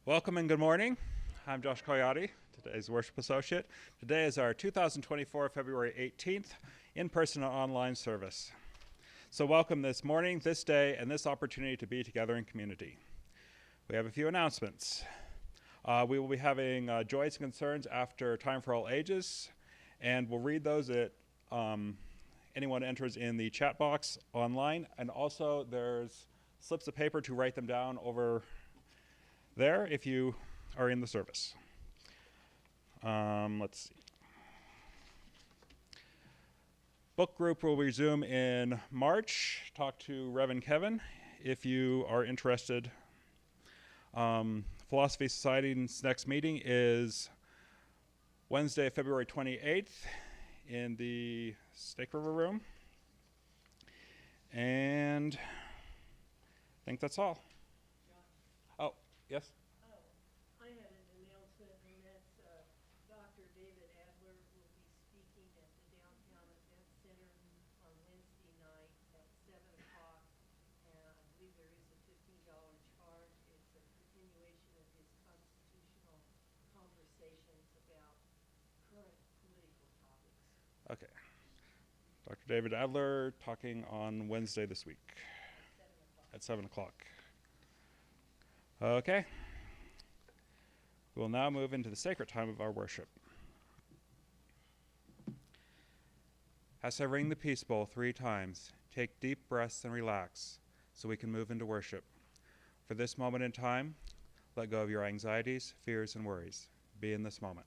Welcome and good morning. I'm Josh Coyote, today's worship associate. Today is our 2024 February 18th in-person and online service. So welcome this morning, this day, and this opportunity to be together in community. We have a few announcements. We will be having joys and concerns after Time for All Ages, and we'll read those at anyone enters in the chat box online, and also there's slips of paper to write them down over there if you are in the service. Let's see. Book group will resume in March. Talk to Reverend Kevin if you are interested. Philosophy Society's next meeting is Wednesday, February 28th in the Snake River Room. And I think that's all. Oh, yes? I had an announcement, and that's Dr. David Adler will be speaking at the Downtown Event Center on Wednesday night at 7 o'clock. And I believe there is a $15 charge. It's a continuation of his constitutional conversations about current political topics. Okay. Dr. David Adler talking on Wednesday this week at 7 o'clock. Okay. We'll now move into the sacred time of our worship. As I ring the peace bowl 3 times, take deep breaths and relax so we can move into worship. For this moment in time, let go of your anxieties, fears, and worries. Be in this moment.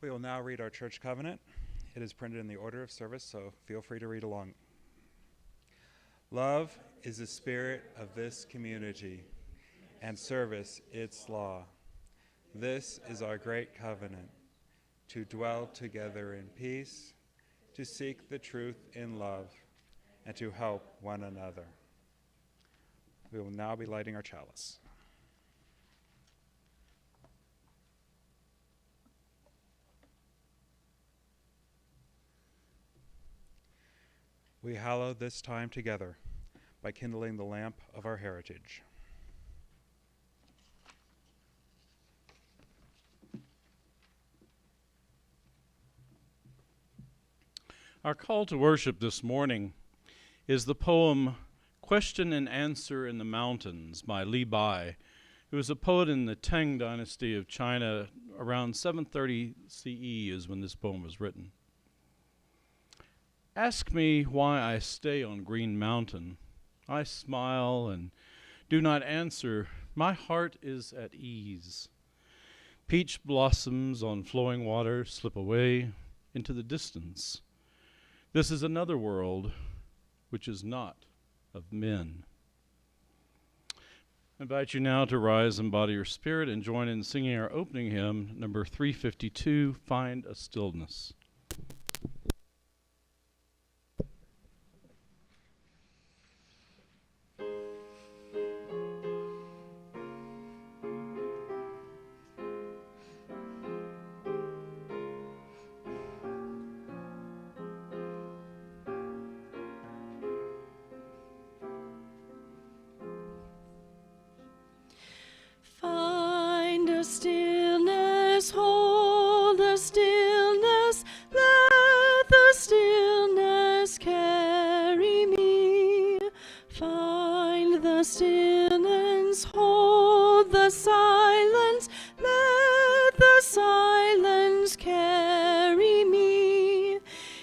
We will now read our church covenant. It is printed in the order of service, so feel free to read along. Love is the spirit of this community, and service its law. This is our great covenant, to dwell together in peace, to seek the truth in love, and to help one another. We will now be lighting our chalice. We hallow this time together by kindling the lamp of our heritage. Our call to worship this morning is the poem Question and Answer in the Mountains by Li Bai, who was a poet in the Tang dynasty of China. Around 730 CE is when this poem was written. Ask me why I stay on Green Mountain. I smile and do not answer. My heart is at ease. Peach blossoms on flowing water slip away into the distance. This is another world which is not of men. I invite you now to rise and body your spirit and join in singing our opening hymn, number 352, Find a Stillness. Find a stillness, hold the stillness, let the stillness carry me. Find the stillness, hold the silence, let the silence carry me. In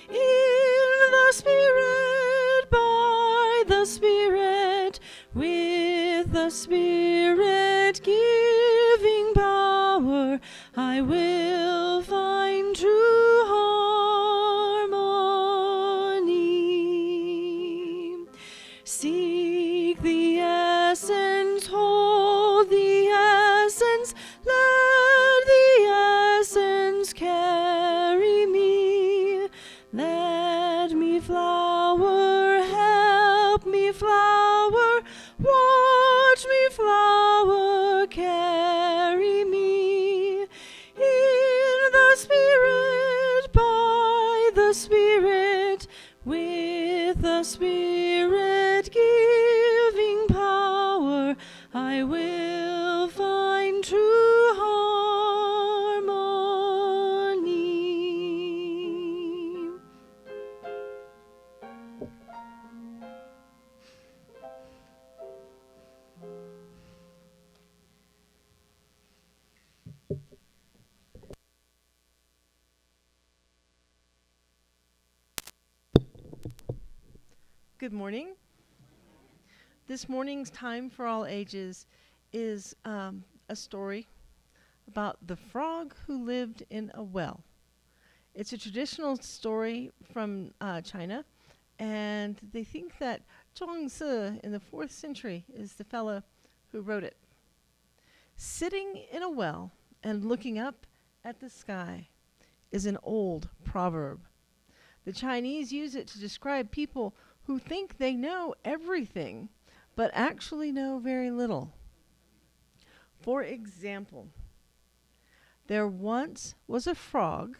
the Spirit, by the Spirit, with the Spirit giving power, I will find true harmony. Seek the essence, hold the essence, let the essence carry me. Let me flower, help me flower, watch me flower, carry me. In the Spirit, by the Spirit, with the Spirit giving power, I will find true harmony. Good morning. This morning's Time for All Ages is a story about the frog who lived in a well. It's a traditional story from China, and they think that Zhuangzi in the 4th century is the fellow who wrote it. Sitting in a well and looking up at the sky is an old proverb. The Chinese use it to describe people who think they know everything, but actually know very little. For example, there once was a frog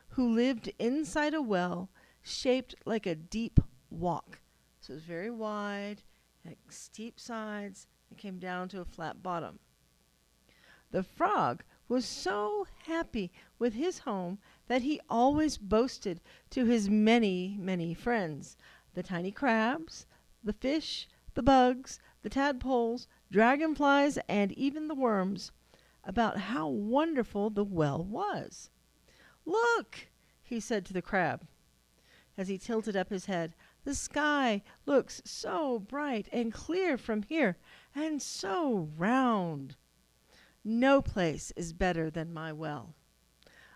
who lived inside a well shaped like a deep walk. So it was very wide, had steep sides, and came down to a flat bottom. The frog was so happy with his home that he always boasted to his many, many friends, the tiny crabs, the fish, the bugs, the tadpoles, dragonflies, and even the worms, about how wonderful the well was. "Look," he said to the crab, as he tilted up his head, "the sky looks so bright and clear from here, and so round. No place is better than my well.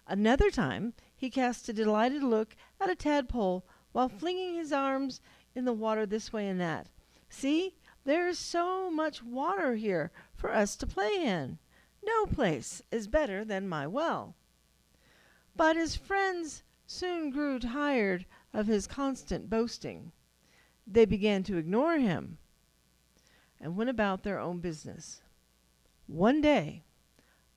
Another time he cast a delighted look at a tadpole while flinging his arms in the water this way and that. See, there is so much water here for us to play in. No place is better than my well. But his friends soon grew tired of his constant boasting. They began to ignore him and went about their own business. One day,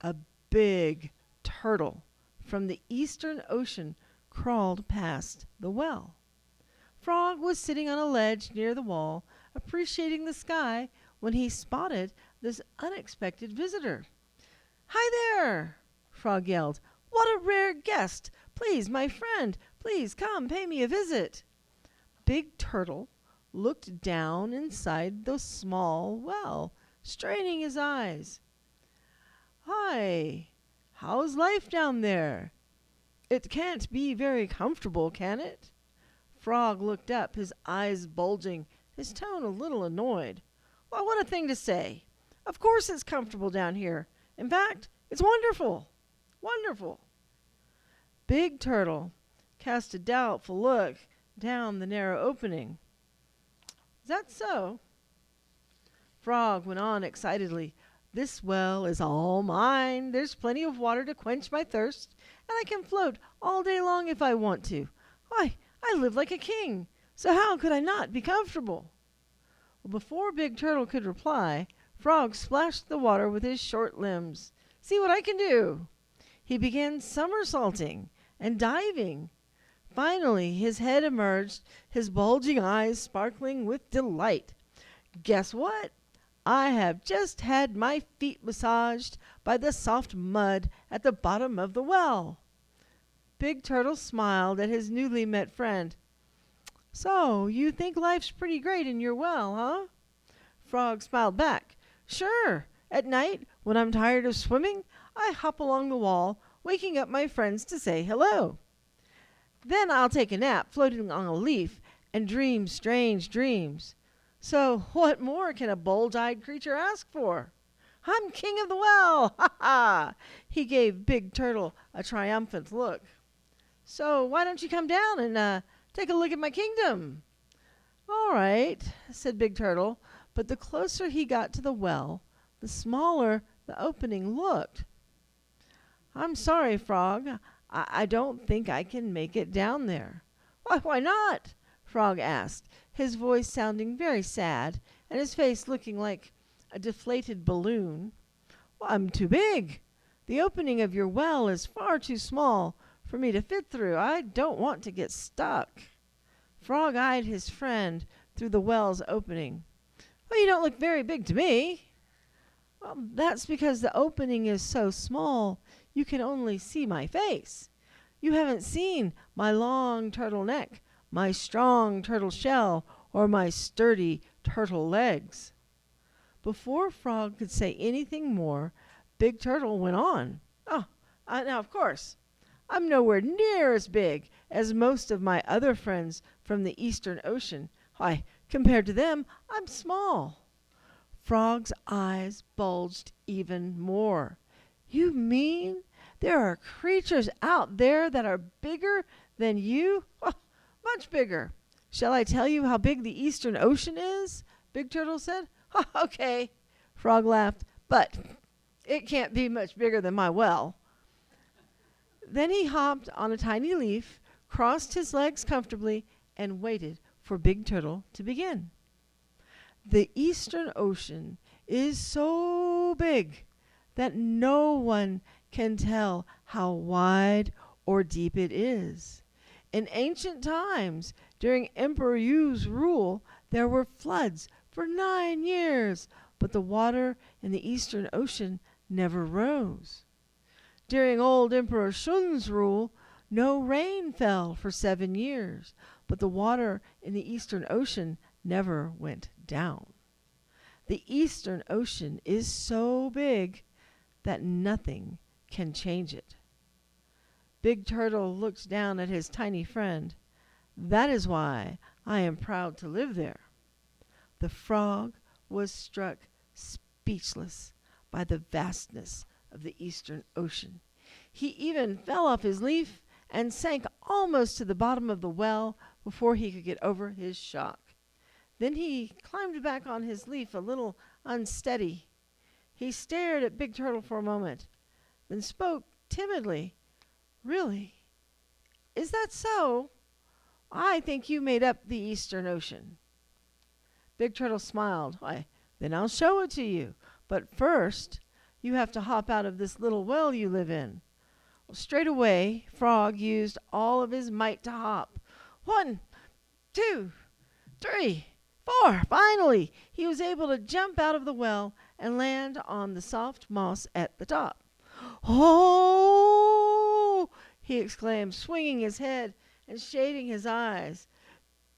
a big turtle from the Eastern Ocean crawled past the well. Frog was sitting on a ledge near the wall, appreciating the sky, when he spotted this unexpected visitor. "Hi there!" Frog yelled. "What a rare guest! Please, my friend, please come pay me a visit." Big Turtle looked down inside the small well, straining his eyes. "Hi, how's life down there? It can't be very comfortable, can it?" Frog looked up, his eyes bulging, his tone a little annoyed. "Why, what a thing to say! Of course it's comfortable down here. In fact, it's wonderful. Wonderful." Big Turtle cast a doubtful look down the narrow opening. "Is that so?" Frog went on excitedly. "This well is all mine. There's plenty of water to quench my thirst, and I can float all day long if I want to. Why, I live like a king, so how could I not be comfortable?" Well, before Big Turtle could reply, Frog splashed the water with his short limbs. "See what I can do!" He began somersaulting and diving. Finally, his head emerged, his bulging eyes sparkling with delight. "Guess what? I have just had my feet massaged by the soft mud at the bottom of the well." Big Turtle smiled at his newly met friend. "So, you think life's pretty great in your well, huh?" Frog smiled back. "Sure. At night, when I'm tired of swimming, I hop along the wall, waking up my friends to say hello. Then I'll take a nap floating on a leaf and dream strange dreams. So what more can a bulge-eyed creature ask for? I'm king of the well! Ha ha!" He gave Big Turtle a triumphant look. "So why don't you come down and take a look at my kingdom?" "All right," said Big Turtle, but the closer he got to the well, the smaller the opening looked. "I'm sorry, Frog. I don't think I can make it down there." Why not?" Frog asked, his voice sounding very sad and his face looking like a deflated balloon. "Well, I'm too big. The opening of your well is far too small for me to fit through. I don't want to get stuck." Frog eyed his friend through the well's opening. "Well, you don't look very big to me." "Well, that's because the opening is so small you can only see my face. You haven't seen my long turtle neck, my strong turtle shell, or my sturdy turtle legs." Before Frog could say anything more, Big Turtle went on. Now, of course, I'm nowhere near as big as most of my other friends from the Eastern Ocean. Why, compared to them, I'm small." Frog's eyes bulged even more. "You mean there are creatures out there that are bigger than you?" "Much bigger. Shall I tell you how big the Eastern Ocean is?" Big Turtle said. "Okay," Frog laughed, "but it can't be much bigger than my well." Then he hopped on a tiny leaf, crossed his legs comfortably, and waited for Big Turtle to begin. "The Eastern Ocean is so big that no one can tell how wide or deep it is. In ancient times, during Emperor Yu's rule, there were floods for 9 years, but the water in the Eastern Ocean never rose. During old Emperor Shun's rule, no rain fell for 7 years, but the water in the Eastern Ocean never went down. The Eastern Ocean is so big that nothing can change it." Big Turtle looked down at his tiny friend. "That is why I am proud to live there." The frog was struck speechless by the vastness of the Eastern Ocean. He even fell off his leaf and sank almost to the bottom of the well before he could get over his shock. Then he climbed back on his leaf a little unsteady. He stared at Big Turtle for a moment, then spoke timidly. "Really? Is that so? I think you made up the Eastern Ocean." Big Turtle smiled. "Why, then I'll show it to you. But first, you have to hop out of this little well you live in." Straight away, Frog used all of his might to hop. 1, 2, 3, 4. Finally, he was able to jump out of the well and land on the soft moss at the top. "Oh!" he exclaimed, swinging his head and shading his eyes.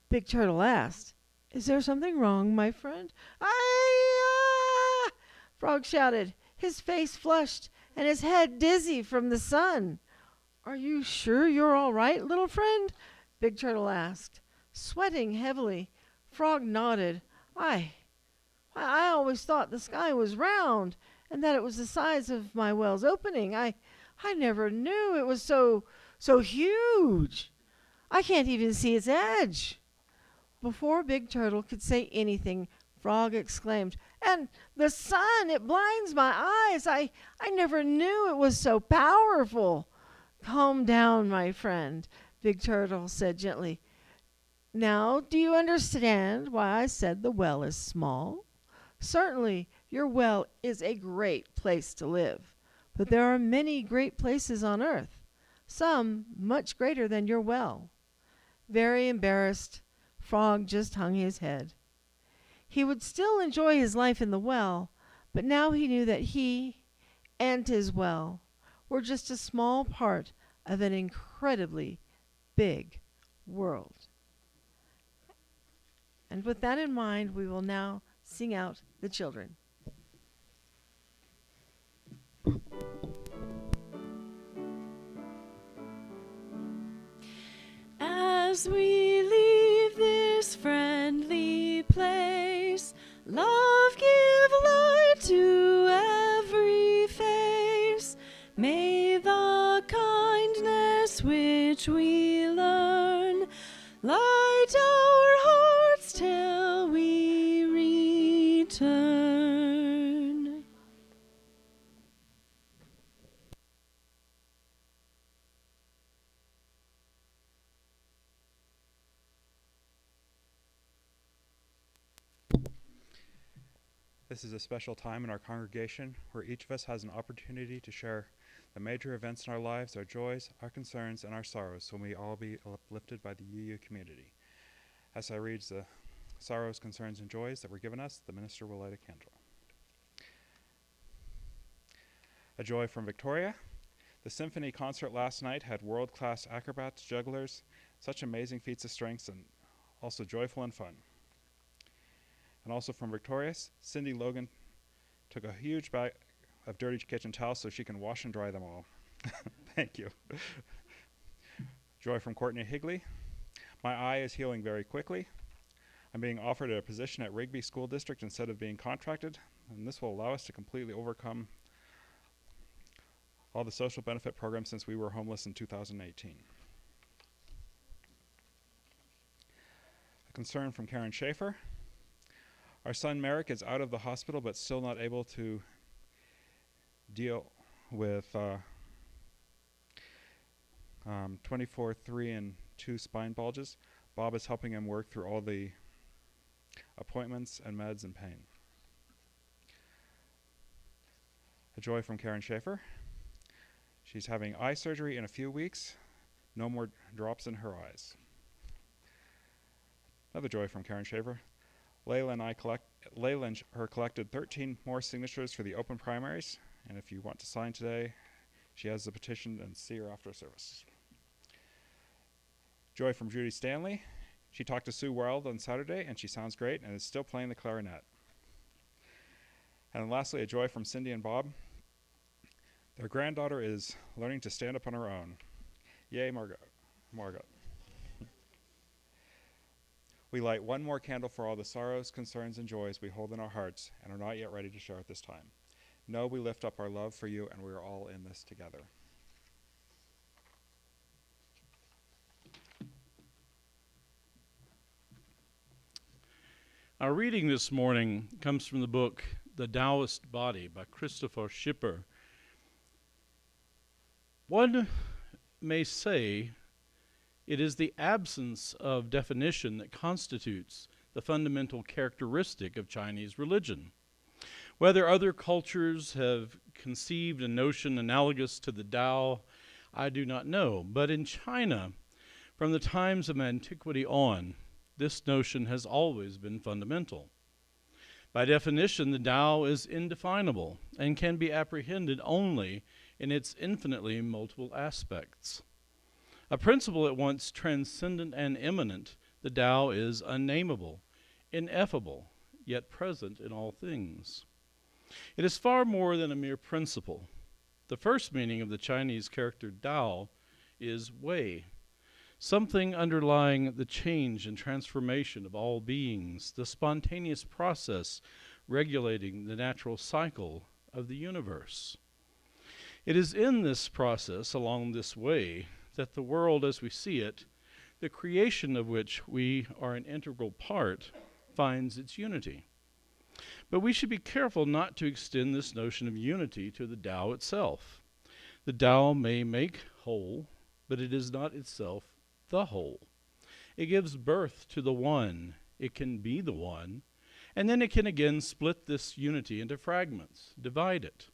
Big Turtle asked, "Is there something wrong, my friend?" "Ah!" Frog shouted, his face flushed and his head dizzy from the sun. "Are you sure you're all right, little friend?" Big Turtle asked. Sweating heavily, Frog nodded. I always thought the sky was round and that it was the size of my well's opening. I never knew it was so huge. I can't even see its edge." Before Big Turtle could say anything, Frog exclaimed, "And the sun, it blinds my eyes. I never knew it was so powerful." "Calm down, my friend," Big Turtle said gently. "Now, do you understand why I said the well is small? Certainly, your well is a great place to live, but there are many great places on earth, some much greater than your well." Very embarrassed, Frog just hung his head. He would still enjoy his life in the well, but now he knew that he and his well were just a small part of an incredibly big world. And with that in mind, we will now sing out the children. As we leave this friendly place, love give light to every face. May the kindness which we learn light our hearts till we return. This is a special time in our congregation where each of us has an opportunity to share the major events in our lives, our joys, our concerns, and our sorrows, so we all be uplifted by the UU community. As I read the sorrows, concerns, and joys that were given us, the minister will light a candle. A joy from Victoria. The symphony concert last night had world-class acrobats, jugglers, such amazing feats of strength, and also joyful and fun. And also from Victorious, Cindy Logan took a huge bag of dirty kitchen towels so she can wash and dry them all. Thank you. Joy from Courtney Higley. My eye is healing very quickly. I'm being offered a position at Rigby School District instead of being contracted, and this will allow us to completely overcome all the social benefit programs since we were homeless in 2018. A concern from Karen Schaefer. Our son Merrick is out of the hospital but still not able to deal with 24, 3, and 2 spine bulges. Bob is helping him work through all the appointments and meds and pain. A joy from Karen Schaefer. She's having eye surgery in a few weeks. No more drops in her eyes. Another joy from Karen Schaefer. Layla and her collected 13 more signatures for the open primaries, and if you want to sign today, she has the petition, and see her after service. Joy from Judy Stanley. She talked to Sue Wild on Saturday, and she sounds great and is still playing the clarinet. And then lastly, a joy from Cindy and Bob. Their granddaughter is learning to stand up on her own. Yay, Margot. We light one more candle for all the sorrows, concerns, and joys we hold in our hearts and are not yet ready to share at this time. Know we lift up our love for you, and we are all in this together. Our reading this morning comes from the book The Taoist Body by Christopher Schipper. One may say it is the absence of definition that constitutes the fundamental characteristic of Chinese religion. Whether other cultures have conceived a notion analogous to the Tao, I do not know. But in China, from the times of antiquity on, this notion has always been fundamental. By definition, the Tao is indefinable and can be apprehended only in its infinitely multiple aspects. A principle at once transcendent and immanent, the Tao is unnameable, ineffable, yet present in all things. It is far more than a mere principle. The first meaning of the Chinese character Tao is Wei, something underlying the change and transformation of all beings, the spontaneous process regulating the natural cycle of the universe. It is in this process, along this way, that the world as we see it, the creation of which we are an integral part, finds its unity. But we should be careful not to extend this notion of unity to the Tao itself. The Tao may make whole, but it is not itself the whole. It gives birth to the one. It can be the one, and then it can again split this unity into fragments, divide it.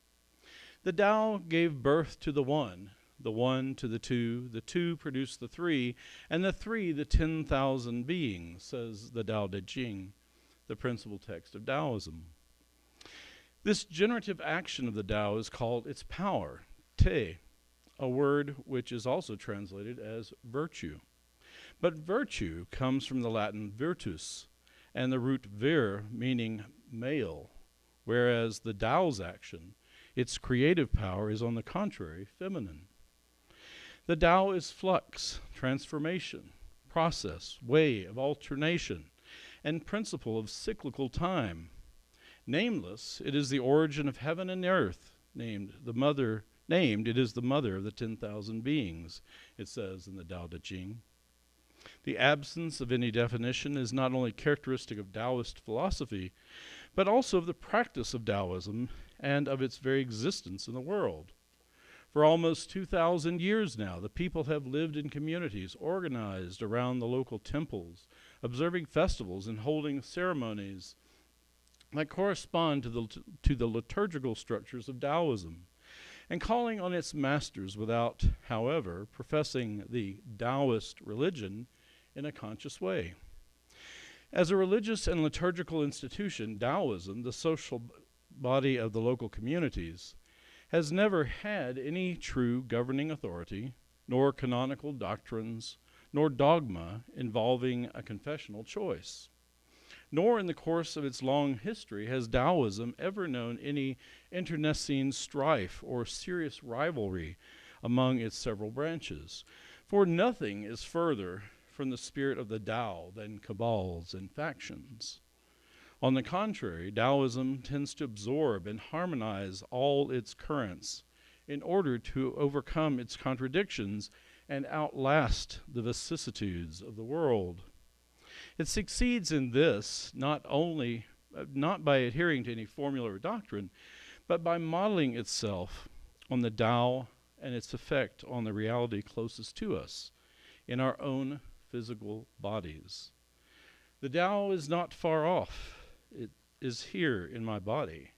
The Tao gave birth to the one to the two produced the three, and the three the 10,000 beings, says the Tao Te Ching, the principal text of Taoism. This generative action of the Tao is called its power, te, a word which is also translated as virtue. But virtue comes from the Latin virtus, and the root vir meaning male, whereas the Tao's action, its creative power, is on the contrary feminine. The Tao is flux, transformation, process, way of alternation, and principle of cyclical time. Nameless, it is the origin of heaven and earth, it is the mother of the 10,000 beings, it says in the Tao Te Ching. The absence of any definition is not only characteristic of Taoist philosophy, but also of the practice of Taoism and of its very existence in the world. For almost 2,000 years now, the people have lived in communities organized around the local temples, observing festivals and holding ceremonies that correspond to the liturgical structures of Taoism, and calling on its masters without, however, professing the Taoist religion in a conscious way. As a religious and liturgical institution, Taoism, the social body of the local communities, has never had any true governing authority, nor canonical doctrines, nor dogma involving a confessional choice. Nor in the course of its long history has Taoism ever known any internecine strife or serious rivalry among its several branches, for nothing is further from the spirit of the Tao than cabals and factions. On the contrary, Taoism tends to absorb and harmonize all its currents in order to overcome its contradictions and outlast the vicissitudes of the world. It succeeds in this not by adhering to any formula or doctrine, but by modeling itself on the Tao and its effect on the reality closest to us, in our own physical bodies. The Tao is not far off. It is here in my body,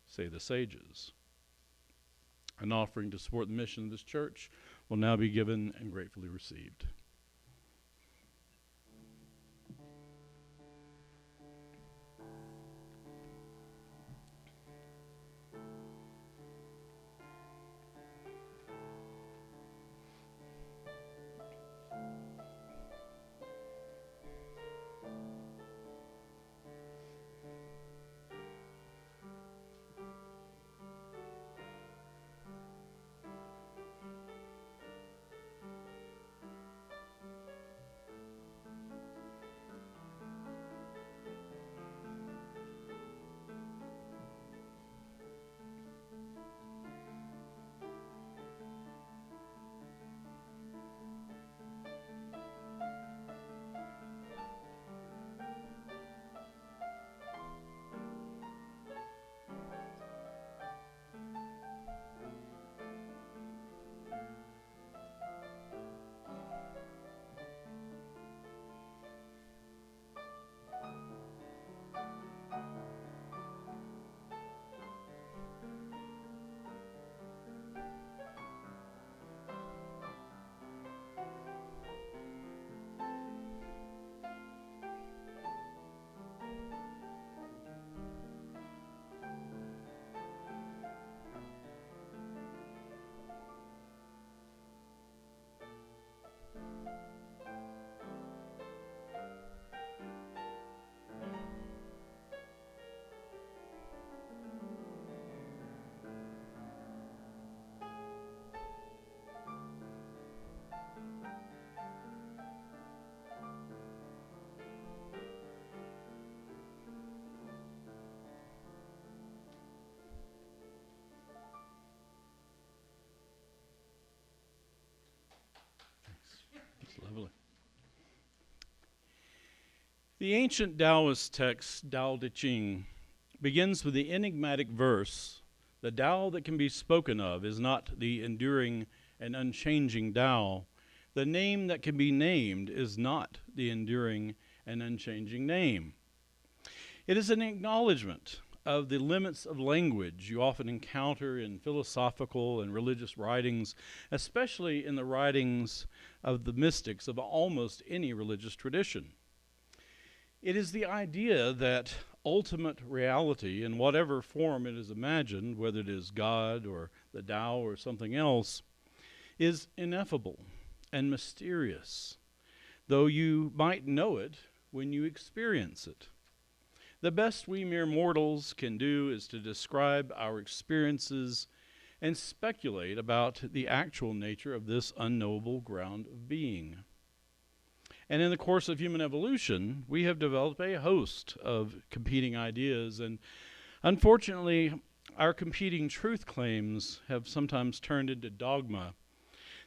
say the sages. An offering to support the mission of this church will now be given and gratefully received. The ancient Taoist text, Tao Te Ching, begins with the enigmatic verse, "The Tao that can be spoken of is not the enduring and unchanging Tao. The name that can be named is not the enduring and unchanging name." It is an acknowledgement of the limits of language you often encounter in philosophical and religious writings, especially in the writings of the mystics of almost any religious tradition. It is the idea that ultimate reality, in whatever form it is imagined, whether it is God or the Tao or something else, is ineffable and mysterious, though you might know it when you experience it. The best we mere mortals can do is to describe our experiences and speculate about the actual nature of this unknowable ground of being. And in the course of human evolution, we have developed a host of competing ideas, and unfortunately, our competing truth claims have sometimes turned into dogma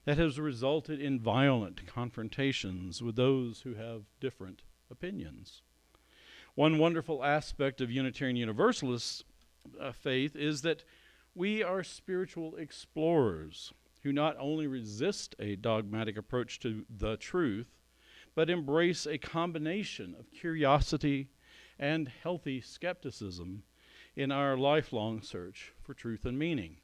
that has resulted in violent confrontations with those who have different opinions. One wonderful aspect of Unitarian Universalist faith is that we are spiritual explorers who not only resist a dogmatic approach to the truth, but embrace a combination of curiosity and healthy skepticism in our lifelong search for truth and meaning.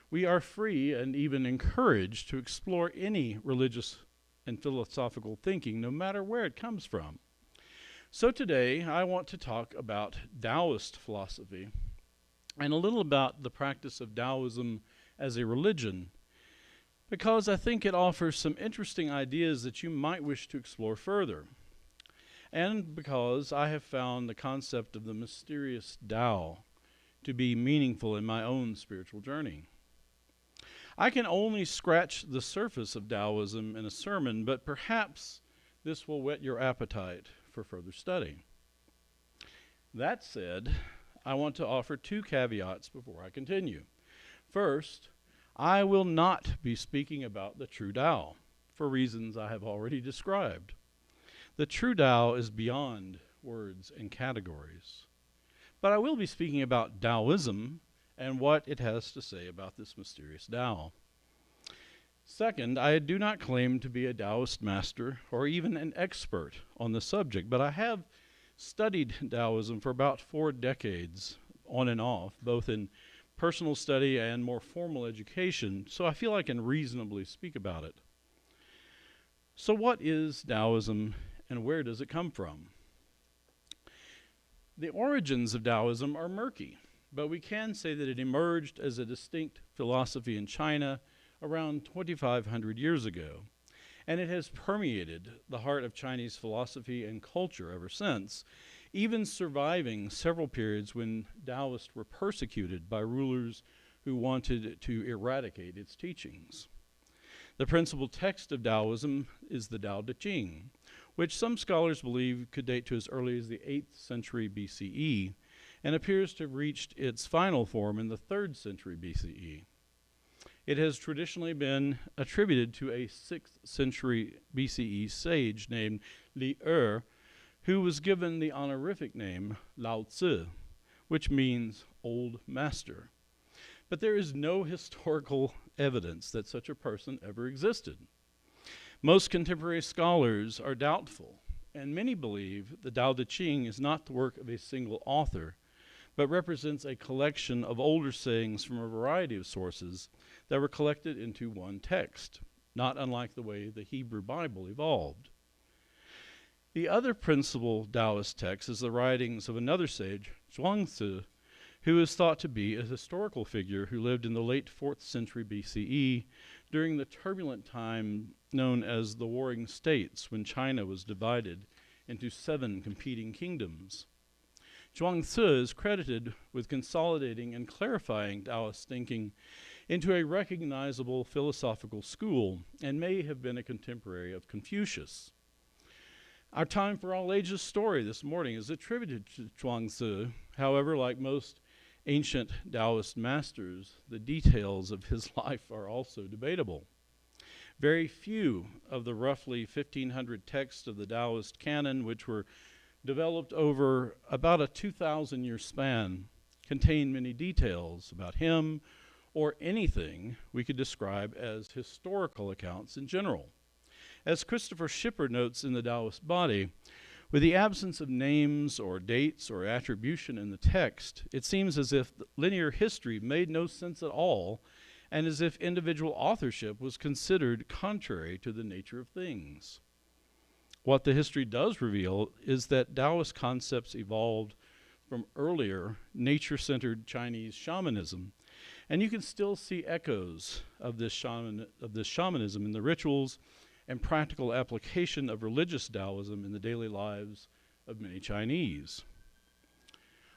We are free and even encouraged to explore any religious and philosophical thinking, no matter where it comes from. So today, I want to talk about Taoist philosophy and a little about the practice of Taoism as a religion, because I think it offers some interesting ideas that you might wish to explore further, and because I have found the concept of the mysterious Tao to be meaningful in my own spiritual journey. I can only scratch the surface of Taoism in a sermon, but perhaps this will whet your appetite for further study. That said, I want to offer two caveats before I continue. First, I will not be speaking about the true Tao, for reasons I have already described. The true Tao is beyond words and categories. But I will be speaking about Taoism and what it has to say about this mysterious Tao. Second, I do not claim to be a Taoist master or even an expert on the subject, but I have studied Taoism for about 4 decades, on and off, both in personal study and more formal education, so I feel I can reasonably speak about it. So what is Taoism and where does it come from? The origins of Taoism are murky, but we can say that it emerged as a distinct philosophy in China around 2,500 years ago, and it has permeated the heart of Chinese philosophy and culture ever since, even surviving several periods when Taoists were persecuted by rulers who wanted to eradicate its teachings. The principal text of Taoism is the Tao Te Ching, which some scholars believe could date to as early as the 8th century BCE, and appears to have reached its final form in the 3rd century BCE. It has traditionally been attributed to a 6th century BCE sage named Li Er, who was given the honorific name Lao Tzu, which means old master. But there is no historical evidence that such a person ever existed. Most contemporary scholars are doubtful, and many believe the Tao Te Ching is not the work of a single author, but represents a collection of older sayings from a variety of sources that were collected into one text, not unlike the way the Hebrew Bible evolved. The other principal Taoist text is the writings of another sage, Zhuangzi, who is thought to be a historical figure who lived in the late 4th century BCE during the turbulent time known as the Warring States, when China was divided into 7 competing kingdoms. Zhuangzi is credited with consolidating and clarifying Taoist thinking into a recognizable philosophical school, and may have been a contemporary of Confucius. Our Time for All Ages story this morning is attributed to Zhuangzi. However, like most ancient Taoist masters, the details of his life are also debatable. Very few of the roughly 1,500 texts of the Taoist canon, which were developed over about a 2,000-year span, contain many details about him or anything we could describe as historical accounts in general. As Christopher Schipper notes in The Taoist Body, with the absence of names or dates or attribution in the text, it seems as if linear history made no sense at all, and as if individual authorship was considered contrary to the nature of things. What the history does reveal is that Taoist concepts evolved from earlier nature-centered Chinese shamanism, and you can still see echoes of this shamanism in the rituals and practical application of religious Taoism in the daily lives of many Chinese.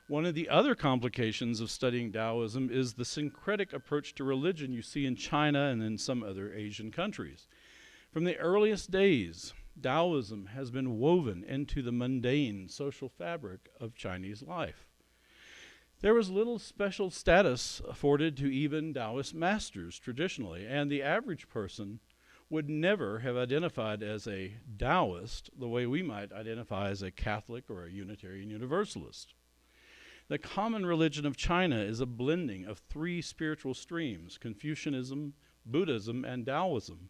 One of the other complications of studying Taoism is the syncretic approach to religion you see in China and in some other Asian countries. From the earliest days, Taoism has been woven into the mundane social fabric of Chinese life. There was little special status afforded to even Taoist masters traditionally, and the average person would never have identified as a Taoist the way we might identify as a Catholic or a Unitarian Universalist. The common religion of China is a blending of three spiritual streams, Confucianism, Buddhism, and Taoism,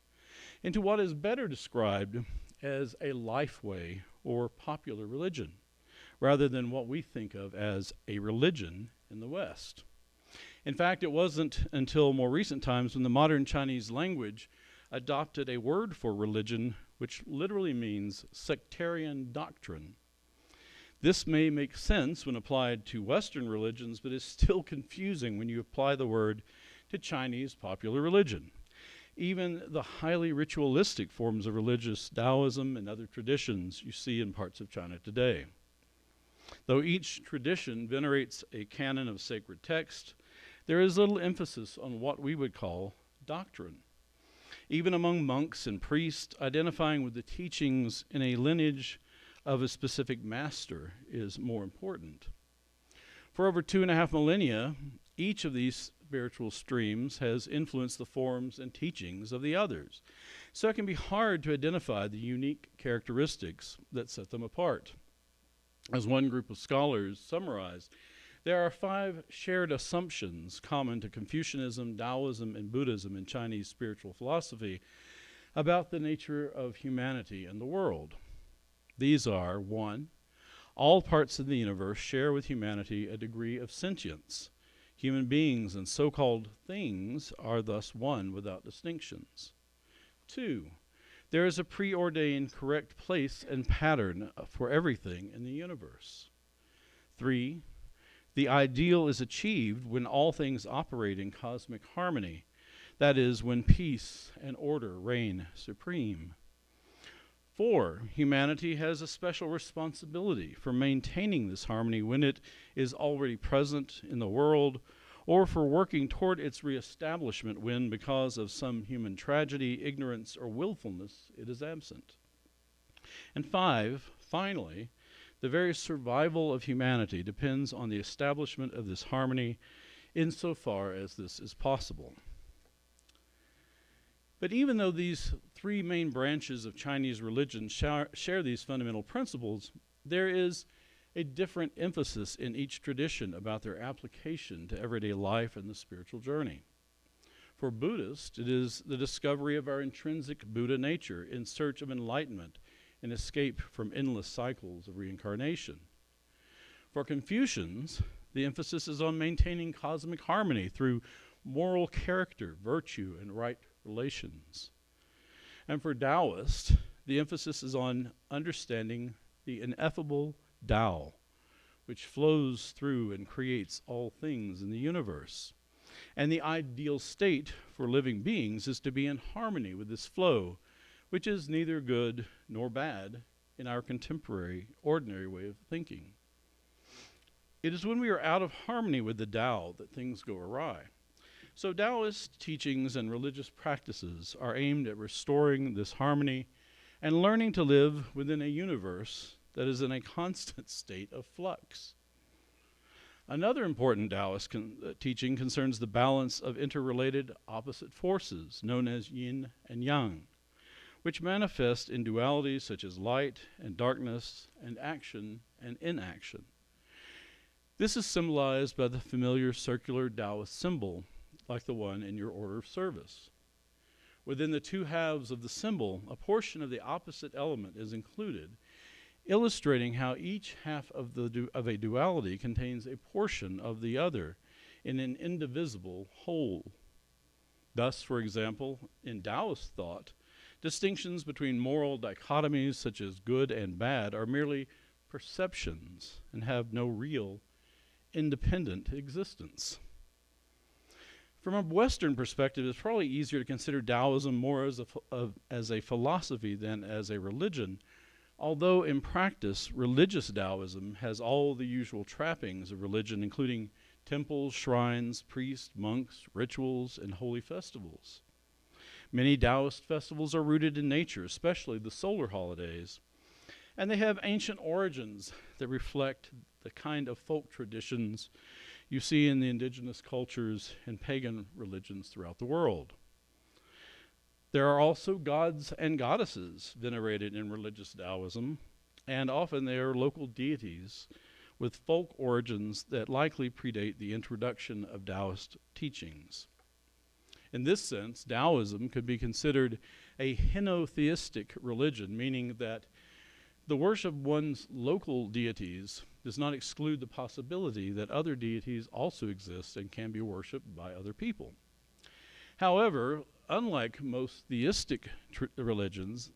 into what is better described as a lifeway or popular religion, rather than what we think of as a religion in the West. In fact, it wasn't until more recent times when the modern Chinese language adopted a word for religion which literally means sectarian doctrine. This may make sense when applied to Western religions, but is still confusing when you apply the word to Chinese popular religion. Even the highly ritualistic forms of religious Taoism and other traditions you see in parts of China today. Though each tradition venerates a canon of sacred text, there is little emphasis on what we would call doctrine. Even among monks and priests, identifying with the teachings in a lineage of a specific master is more important. For over 2.5 millennia, each of these spiritual streams has influenced the forms and teachings of the others, so it can be hard to identify the unique characteristics that set them apart. As one group of scholars summarized, there are 5 shared assumptions common to Confucianism, Taoism, and Buddhism in Chinese spiritual philosophy about the nature of humanity and the world. These are: 1, all parts of the universe share with humanity a degree of sentience. Human beings and so-called things are thus one without distinctions. 2, there is a preordained correct place and pattern for everything in the universe. 3, the ideal is achieved when all things operate in cosmic harmony, that is, when peace and order reign supreme. 4, humanity has a special responsibility for maintaining this harmony when it is already present in the world, or for working toward its reestablishment when, because of some human tragedy, ignorance, or willfulness, it is absent. And 5, finally, the very survival of humanity depends on the establishment of this harmony insofar as this is possible. But even though these 3 main branches of Chinese religion share these fundamental principles, there is a different emphasis in each tradition about their application to everyday life and the spiritual journey. For Buddhists, it is the discovery of our intrinsic Buddha nature in search of enlightenment and escape from endless cycles of reincarnation. For Confucians, the emphasis is on maintaining cosmic harmony through moral character, virtue, and right relations. And for Taoists, the emphasis is on understanding the ineffable Tao, which flows through and creates all things in the universe. And the ideal state for living beings is to be in harmony with this flow, which is neither good nor bad in our contemporary, ordinary way of thinking. It is when we are out of harmony with the Tao that things go awry. So Taoist teachings and religious practices are aimed at restoring this harmony and learning to live within a universe that is in a constant state of flux. Another important Taoist teaching concerns the balance of interrelated opposite forces, known as yin and yang, which manifest in dualities such as light and darkness and action and inaction. This is symbolized by the familiar circular Taoist symbol, like the one in your order of service. Within the two halves of the symbol, a portion of the opposite element is included, illustrating how each half of a duality contains a portion of the other in an indivisible whole. Thus, for example, in Taoist thought, distinctions between moral dichotomies such as good and bad are merely perceptions and have no real independent existence. From a Western perspective, it's probably easier to consider Taoism more as a philosophy than as a religion, although in practice, religious Taoism has all the usual trappings of religion, including temples, shrines, priests, monks, rituals, and holy festivals. Many Taoist festivals are rooted in nature, especially the solar holidays, and they have ancient origins that reflect the kind of folk traditions you see in the indigenous cultures and pagan religions throughout the world. There are also gods and goddesses venerated in religious Taoism, and often they are local deities with folk origins that likely predate the introduction of Taoist teachings. In this sense, Taoism could be considered a henotheistic religion, meaning that the worship of one's local deities does not exclude the possibility that other deities also exist and can be worshipped by other people. However, unlike most theistic religions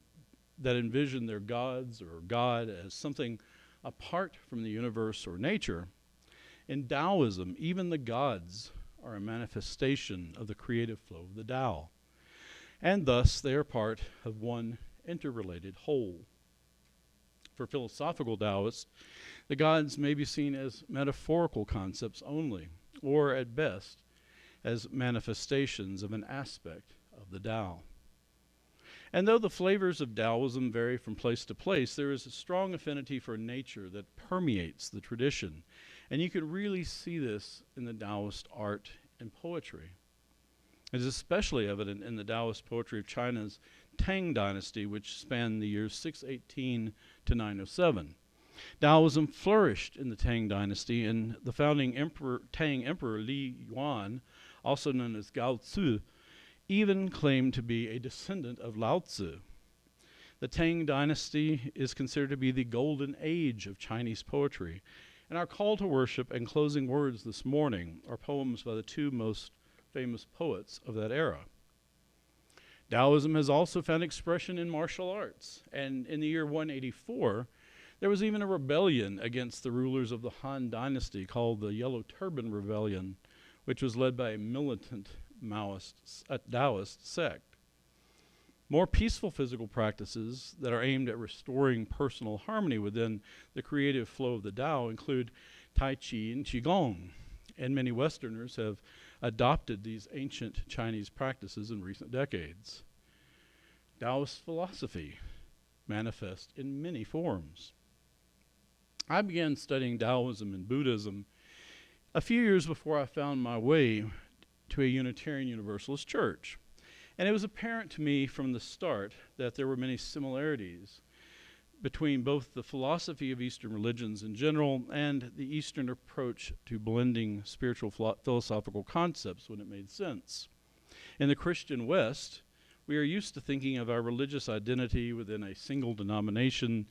that envision their gods or God as something apart from the universe or nature, in Taoism, even the gods are a manifestation of the creative flow of the Tao, and thus they are part of one interrelated whole. For philosophical Taoists, the gods may be seen as metaphorical concepts only, or at best, as manifestations of an aspect of the Tao. And though the flavors of Taoism vary from place to place, there is a strong affinity for nature that permeates the tradition, and you can really see this in the Taoist art and poetry. It is especially evident in the Taoist poetry of China's Tang dynasty, which spanned the years 618 to 907. Taoism flourished in the Tang dynasty, and the founding Tang Emperor Li Yuan, also known as Gao Tzu, even claimed to be a descendant of Lao Tzu. The Tang dynasty is considered to be the golden age of Chinese poetry, and our call to worship and closing words this morning are poems by the two most famous poets of that era. Taoism has also found expression in martial arts, and in the year 184, there was even a rebellion against the rulers of the Han dynasty called the Yellow Turban Rebellion, which was led by a militant Taoist sect. More peaceful physical practices that are aimed at restoring personal harmony within the creative flow of the Tao include Tai Chi and Qigong, and many Westerners have adopted these ancient Chinese practices in recent decades. Taoist philosophy manifests in many forms. I began studying Taoism and Buddhism a few years before I found my way to a Unitarian Universalist church. And it was apparent to me from the start that there were many similarities between both the philosophy of Eastern religions in general and the Eastern approach to blending spiritual philosophical concepts when it made sense. In the Christian West, we are used to thinking of our religious identity within a single denomination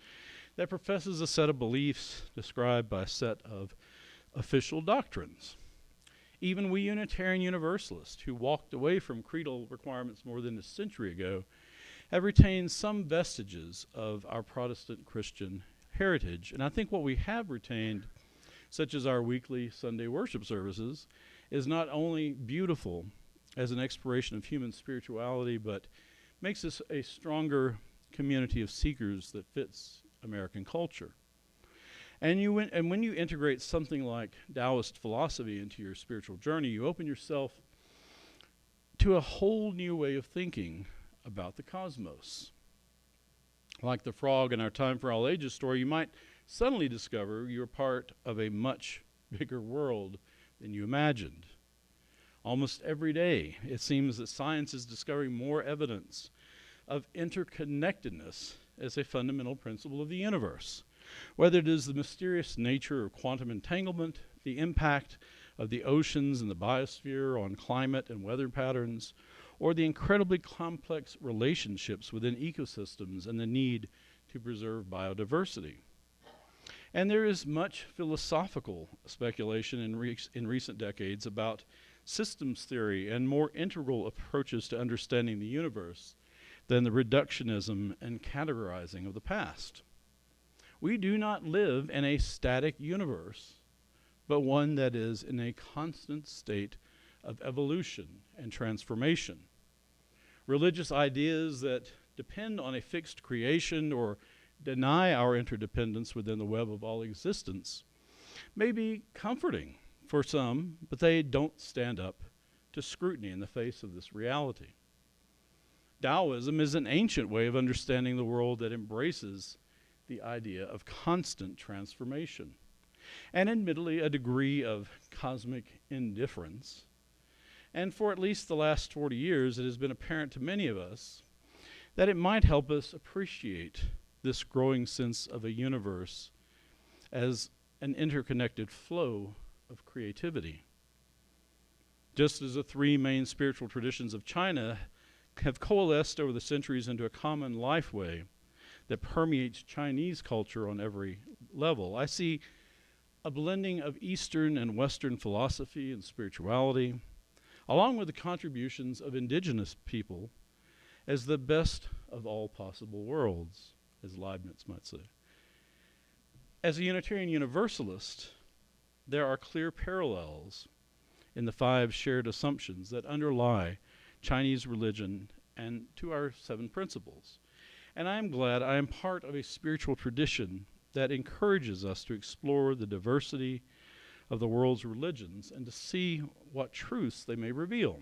that professes a set of beliefs described by a set of official doctrines. Even we Unitarian Universalists, who walked away from creedal requirements more than a century ago, have retained some vestiges of our Protestant Christian heritage. And I think what we have retained, such as our weekly Sunday worship services, is not only beautiful as an exploration of human spirituality, but makes us a stronger community of seekers that fits American culture. And when you integrate something like Taoist philosophy into your spiritual journey, you open yourself to a whole new way of thinking about the cosmos. Like the frog in our Time for All Ages story, you might suddenly discover you're part of a much bigger world than you imagined. Almost every day, it seems that science is discovering more evidence of interconnectedness as a fundamental principle of the universe. Whether it is the mysterious nature of quantum entanglement, the impact of the oceans and the biosphere on climate and weather patterns, or the incredibly complex relationships within ecosystems and the need to preserve biodiversity. And there is much philosophical speculation in recent decades about systems theory and more integral approaches to understanding the universe than the reductionism and categorizing of the past. We do not live in a static universe, but one that is in a constant state of evolution and transformation. Religious ideas that depend on a fixed creation or deny our interdependence within the web of all existence may be comforting for some, but they don't stand up to scrutiny in the face of this reality. Taoism is an ancient way of understanding the world that embraces the idea of constant transformation, and admittedly a degree of cosmic indifference. And for at least the last 40 years, it has been apparent to many of us that it might help us appreciate this growing sense of a universe as an interconnected flow of creativity. Just as the three main spiritual traditions of China have coalesced over the centuries into a common life way that permeates Chinese culture on every level, I see a blending of Eastern and Western philosophy and spirituality, along with the contributions of indigenous people, as the best of all possible worlds, as Leibniz might say. As a Unitarian Universalist, there are clear parallels in the 5 shared assumptions that underlie Chinese religion and to our 7 principles. And I am glad I am part of a spiritual tradition that encourages us to explore the diversity of the world's religions and to see what truths they may reveal.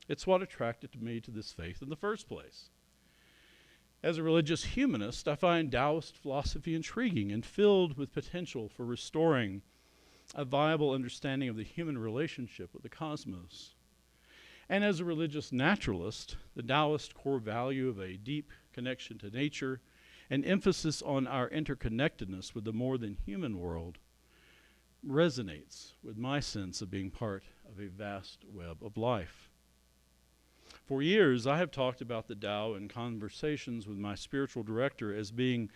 It's what attracted me to this faith in the first place. As a religious humanist, I find Taoist philosophy intriguing and filled with potential for restoring a viable understanding of the human relationship with the cosmos. And as a religious naturalist, the Taoist core value of a deep connection to nature and emphasis on our interconnectedness with the more than human world resonates with my sense of being part of a vast web of life. For years, I have talked about the Tao in conversations with my spiritual director as being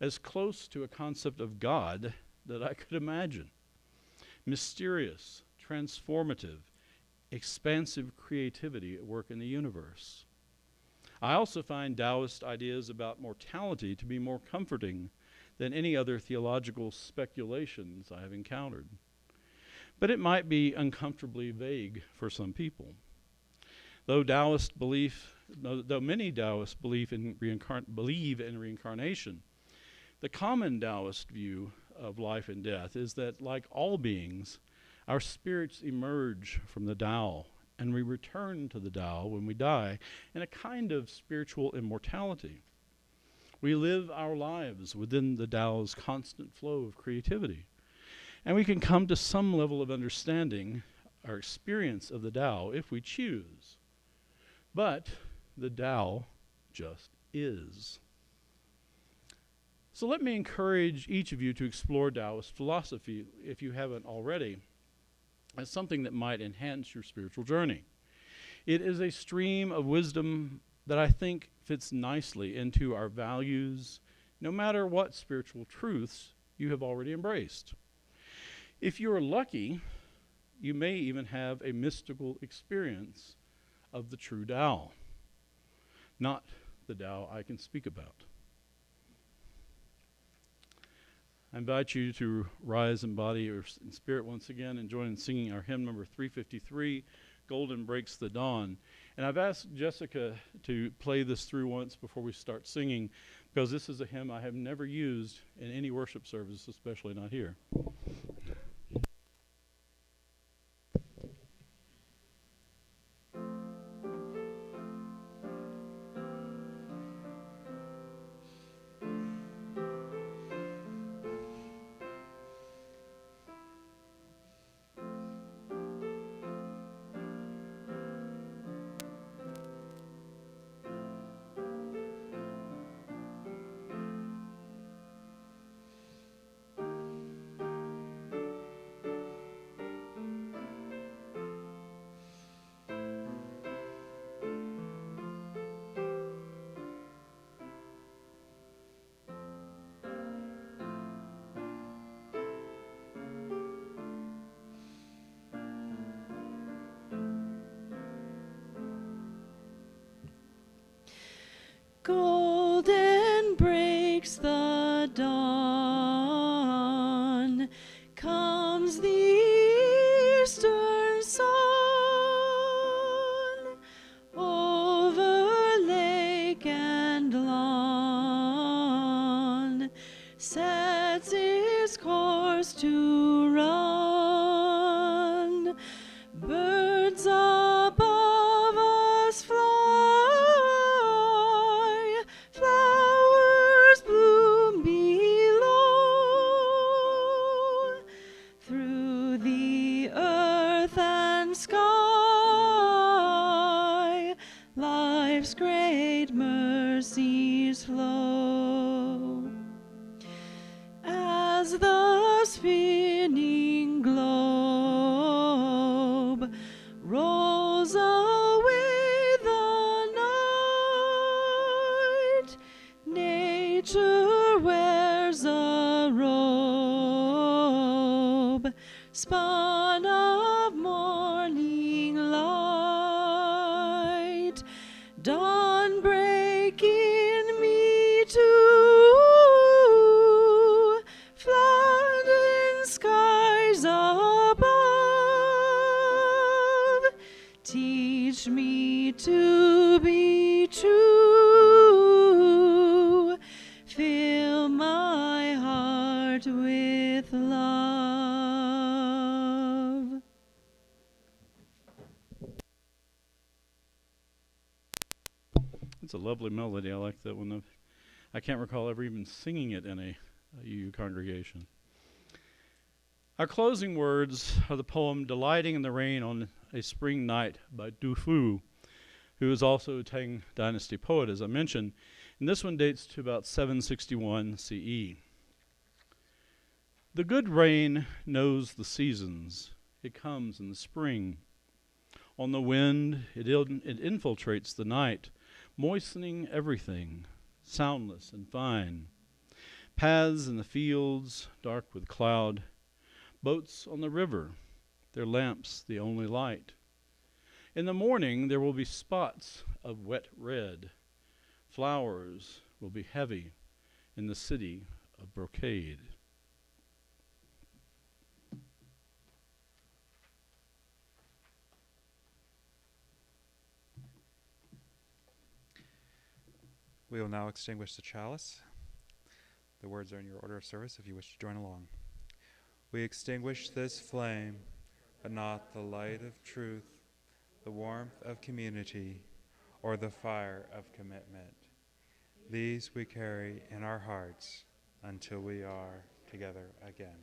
as close to a concept of God that I could imagine. Mysterious, transformative, expansive creativity at work in the universe. I also find Taoist ideas about mortality to be more comforting than any other theological speculations I have encountered. But it might be uncomfortably vague for some people. Though many Taoists believe in reincarnation, the common Taoist view of life and death is that, like all beings, our spirits emerge from the Tao, and we return to the Tao when we die in a kind of spiritual immortality. We live our lives within the Tao's constant flow of creativity, and we can come to some level of understanding our experience of the Tao if we choose. But the Tao just is. So let me encourage each of you to explore Taoist philosophy, if you haven't already, as something that might enhance your spiritual journey. It is a stream of wisdom that I think fits nicely into our values, no matter what spiritual truths you have already embraced. If you are lucky, you may even have a mystical experience of the true Tao, not the Tao I can speak about. I invite you to rise in body or in spirit once again and join in singing our hymn number 353, Golden Breaks the Dawn. And I've asked Jessica to play this through once before we start singing, because this is a hymn I have never used in any worship service, especially not here. Golden breaks the dawn, comes the eastern sun, over lake and lawn, sets its course to run. Birds above us fly, flowers bloom below. Through the earth and sky, life's great mercies flow. As the spinning globe rolls away the night, nature wears a robe spun of morning light. Dawn break in me too, flooding skies above. Teach me to be true, fill my heart with love. It's a lovely melody. I like that one. I can't recall ever even singing it in a UU congregation. Our closing words are the poem Delighting in the Rain on a Spring Night by Du Fu, who is also a Tang Dynasty poet, as I mentioned. And this one dates to about 761 CE. The good rain knows the seasons. It comes in the spring. On the wind, it infiltrates the night, moistening everything, soundless and fine. Paths in the fields, dark with cloud. Boats on the river, their lamps the only light. In the morning there will be spots of wet red. Flowers will be heavy in the city of brocade. We will now extinguish the chalice. The words are in your order of service if you wish to join along. We extinguish this flame, but not the light of truth, the warmth of community, or the fire of commitment. These we carry in our hearts until we are together again.